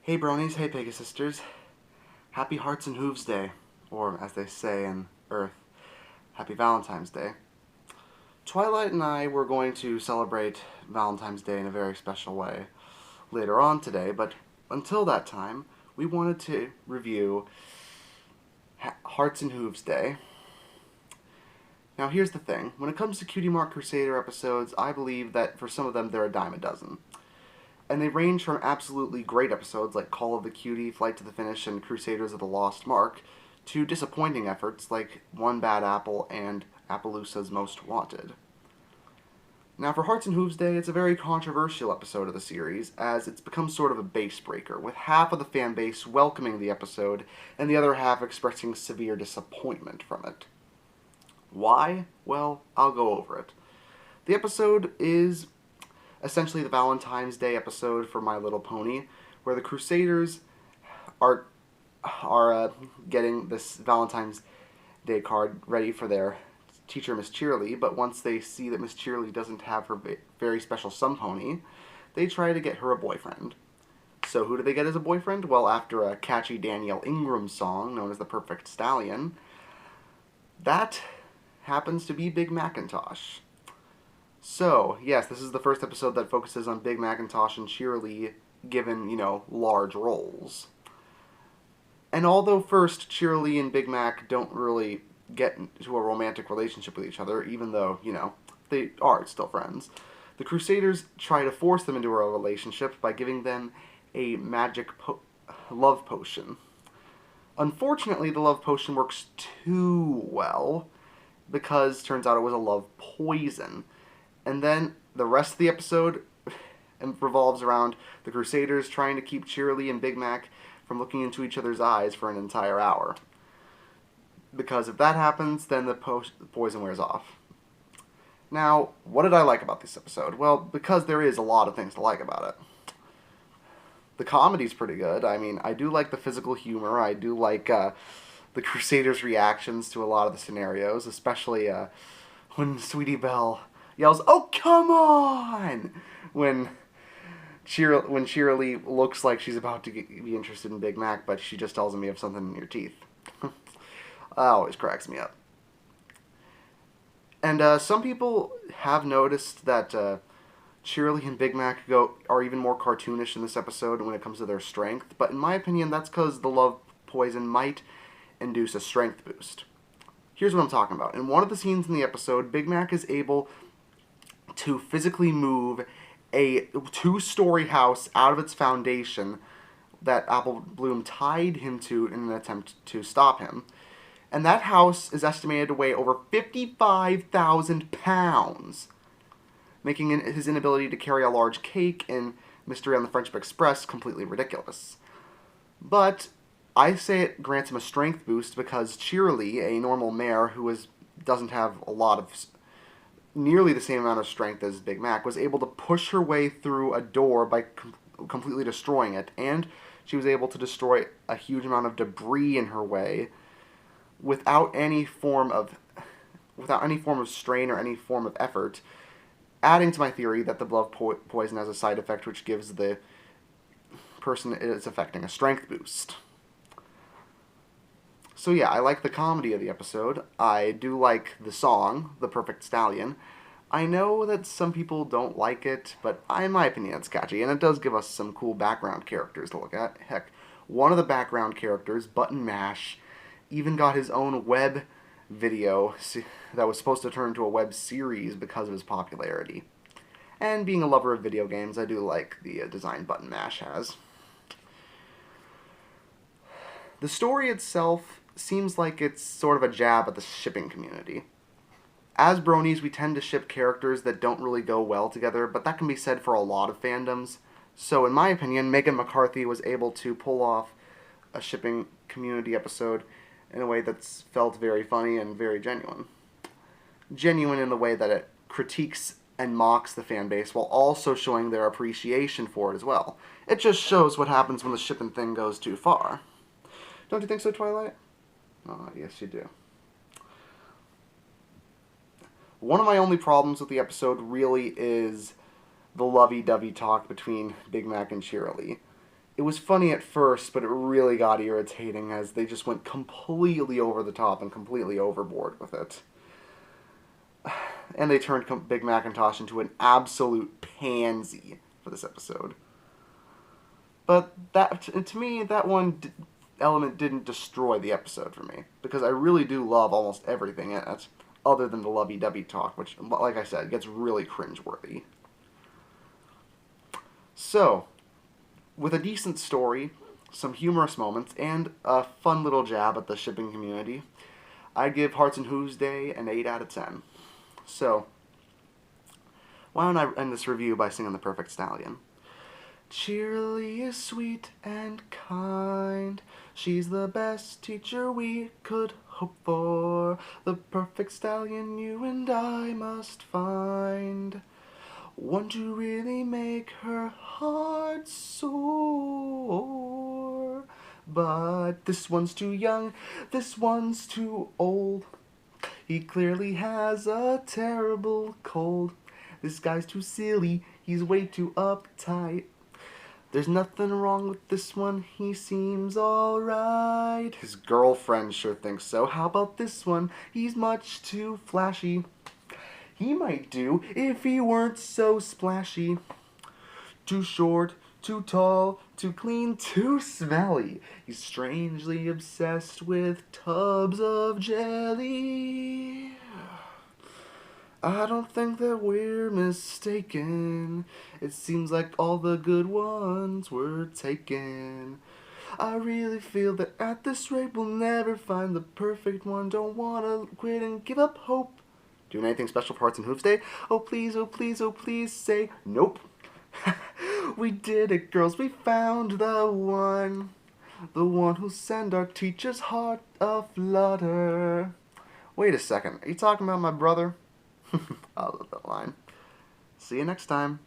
Hey bronies, hey pegasisters. Happy Hearts and Hooves Day, or as they say in Earth, Happy Valentine's Day. Twilight and I were going to celebrate Valentine's Day in a very special way later on today, but until that time, we wanted to review Hearts and Hooves Day. Now here's the thing, when it comes to Cutie Mark Crusader episodes, I believe that for some of them they're a dime a dozen. And they range from absolutely great episodes like Call of the Cutie, Flight to the Finish, and Crusaders of the Lost Mark, to disappointing efforts like One Bad Apple and Appaloosa's Most Wanted. Now for Hearts and Hooves Day, it's a very controversial episode of the series, as it's become sort of a base breaker, with half of the fan base welcoming the episode and the other half expressing severe disappointment from it. Why? Well, I'll go over it. The episode is essentially the Valentine's Day episode for My Little Pony, where the Crusaders are getting this Valentine's Day card ready for their teacher, Miss Cheerily, but once they see that Miss Cheerily doesn't have her very special sun pony, they try to get her a boyfriend. So who do they get as a boyfriend? Well, after a catchy Danielle Ingram song known as The Perfect Stallion, that happens to be Big Macintosh. So, yes, this is the first episode that focuses on Big Macintosh and Cheerily given, large roles. And although first Cheerily and Big Mac don't really get into a romantic relationship with each other, even though, they are still friends, the Crusaders try to force them into a relationship by giving them a magic love potion. Unfortunately, the love potion works too well, because turns out it was a love poison. And then the rest of the episode revolves around the Crusaders trying to keep Cheerily and Big Mac from looking into each other's eyes for an entire hour. Because if that happens, then the poison wears off. Now, what did I like about this episode? Well, because there is a lot of things to like about it. The comedy's pretty good. I mean, I do like the physical humor. I do like the Crusaders' reactions to a lot of the scenarios, especially when Sweetie Belle yells, "Oh, come on!" when Cheerily looks like she's about to be interested in Big Mac, but she just tells him you have something in your teeth. That always cracks me up. And some people have noticed that Cheerily and Big Mac are even more cartoonish in this episode when it comes to their strength, but in my opinion, that's because the love poison might induce a strength boost. Here's what I'm talking about. In one of the scenes in the episode, Big Mac is able to physically move a 2-story house out of its foundation that Apple Bloom tied him to in an attempt to stop him. And that house is estimated to weigh over 55,000 pounds, making his inability to carry a large cake in Mystery on the Friendship Express completely ridiculous. But I say it grants him a strength boost because Cheerily, a normal mare who doesn't have nearly the same amount of strength as Big Mac, was able to push her way through a door by completely destroying it, and she was able to destroy a huge amount of debris in her way without any form of strain or any form of effort, adding to my theory that the love poison has a side effect which gives the person it is affecting a strength boost. So yeah, I like the comedy of the episode. I do like the song, The Perfect Stallion. I know that some people don't like it, but in my opinion it's catchy, and it does give us some cool background characters to look at. Heck, one of the background characters, Button Mash, even got his own web video that was supposed to turn into a web series because of his popularity. And being a lover of video games, I do like the design Button Mash has. The story itself seems like it's sort of a jab at the shipping community. As bronies, we tend to ship characters that don't really go well together, but that can be said for a lot of fandoms. So in my opinion, Megan McCarthy was able to pull off a shipping community episode in a way that's felt very funny and very genuine. Genuine in the way that it critiques and mocks the fan base while also showing their appreciation for it as well. It just shows what happens when the shipping thing goes too far. Don't you think so, Twilight? Oh, yes you do. One of my only problems with the episode really is the lovey-dovey talk between Big Mac and Cheerily. It was funny at first, but it really got irritating as they just went completely over the top and completely overboard with it. And they turned Big Macintosh into an absolute pansy for this episode. But that, to me, that one element didn't destroy the episode for me, because I really do love almost everything in it, other than the lovey-dovey talk, which, like I said, gets really cringeworthy. So, with a decent story, some humorous moments, and a fun little jab at the shipping community, I give Hearts and Hooves Day an 8 out of 10. So, why don't I end this review by singing The Perfect Stallion? Cheerily is sweet and kind. She's the best teacher we could hope for. The perfect stallion you and I must find. One to really make her heart soar. But this one's too young, this one's too old. He clearly has a terrible cold. This guy's too silly, he's way too uptight. There's nothing wrong with this one, he seems alright. His girlfriend sure thinks so. How about this one? He's much too flashy. He might do if he weren't so splashy. Too short, too tall, too clean, too smelly. He's strangely obsessed with tubs of jelly. I don't think that we're mistaken. It seems like all the good ones were taken. I really feel that at this rate we'll never find the perfect one. Don't wanna quit and give up hope. Doing anything special for Hearts and Hooves Day? Oh please, oh please, oh please say nope. We did it, girls, we found the one. The one who'll send our teacher's heart aflutter. Wait a second, are you talking about my brother? I love that line. See you next time.